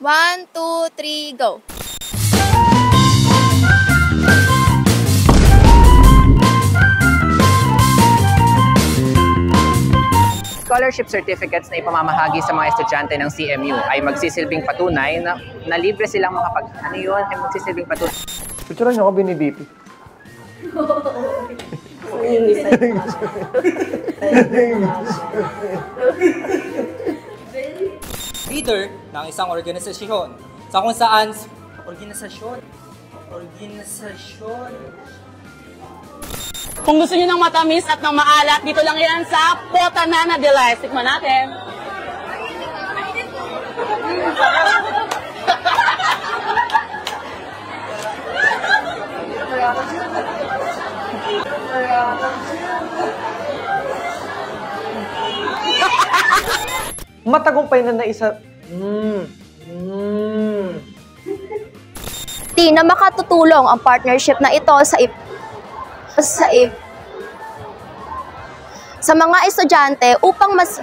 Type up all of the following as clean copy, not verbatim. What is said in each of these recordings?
1, 2, 3, go! Scholarship certificates na ipamamahagi sa mga estudyante ng CMU ay magsisilbing patunay na libre silang ano yun? Ay magsisilbing patunay. Picturean niyo ako binibiti. Leader ng isang organisasyon sa kung saan organisasyon. Kung gusto niyo ng matamis at ng maalat, dito lang yan sa Potanana Delights. Tikman natin. Matagumpay na naisa... Na makatutulong ang partnership na ito sa mga estudyante upang mas...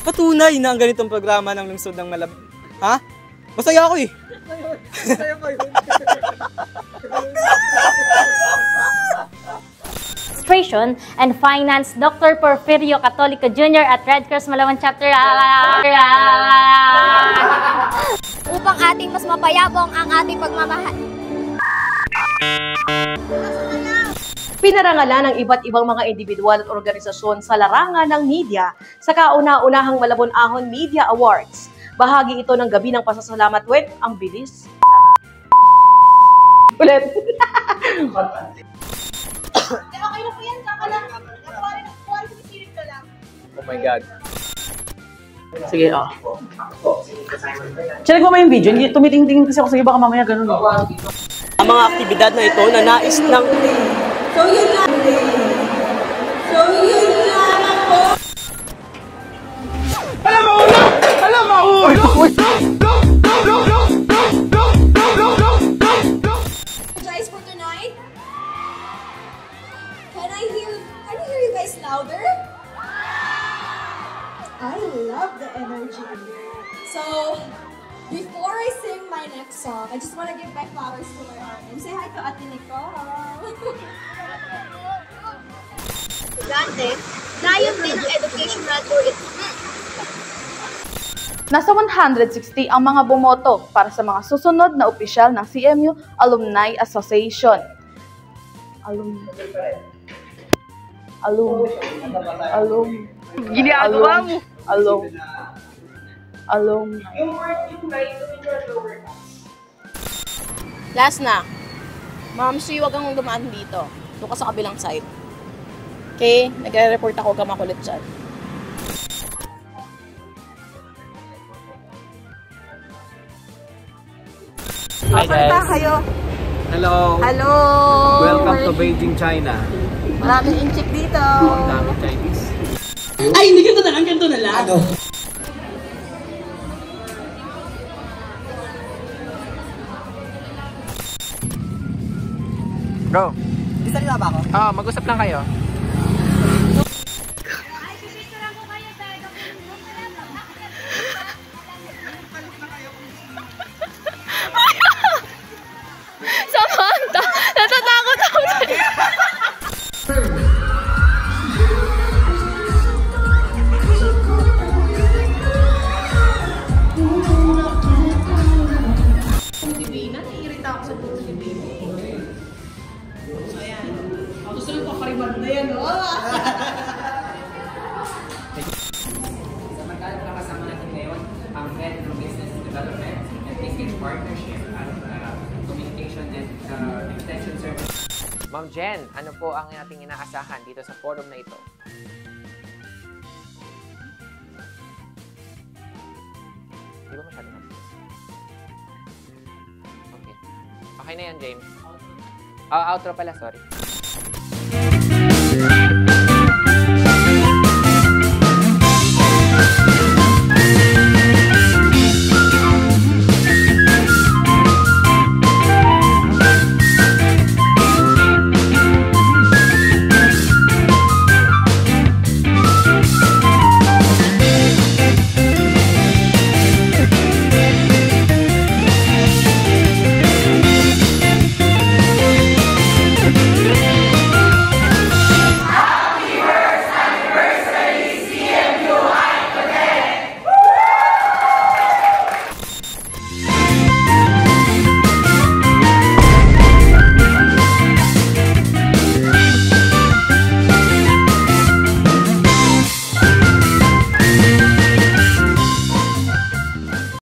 Patunay na ang ganitong programa ng lungsod ng Malab... Ha? Masaya ako eh! Administration and Finance, Dr. Porfirio Catolico Jr. at Red Cross Malawan Chapter. Upang ating mas mapayabong ang ating pagmamahal. Pinarangalan ng iba't ibang mga individual at organisasyon sa larangan ng media sa kauna-unahang Malabon Ahon Media Awards. Bahagi ito ng Gabi ng Pasasalamat with ang bilis. Ulit. Okay na po yan, saka lang. Nakuha rin sisilip ka lang. Oh my God. Sige, Check mo ba yung video? Tumitingin kasi ako. Sige, baka mamaya ganun. Ang mga aktibidad na ito na nais ng... So yun lang po. Alam mo! Guys, for tonight, can I hear you guys louder? I love the energy. So, before I sing my next song, I just want to give my flowers to my audience. Say hi to Ate Nicole. Dante, layon din ang educational tourism. Nasa 160 ang mga bumoto para sa mga susunod na opisyal ng CMU Alumni Association. Ginagawa mo! Last na. Ma'am, huwag kang dumaan dito. Doon ka sa kabilang side. Okay? Nagre-report ako, gamakulit dyan. Hi guys! Kayo. Hello! Hello! Welcome to Beijing, China. Maraming inchik dito. Ang daming Chinese. Ay, hindi ganito na lang, ganito na lang. Ano? Bro. Isa nila ba ako? Mag-usap lang kayo. Samantha, natatakot ako sa'yo. Samantala kasama natin ngayon ang Head ng Business Development and Business Partnership at Communication and Extension Service. Ma'am Jen, ano po ang ating inaasahan dito sa forum na ito? Di ba masyado na? Okay. Okay na yan, James. Outro pala, sorry.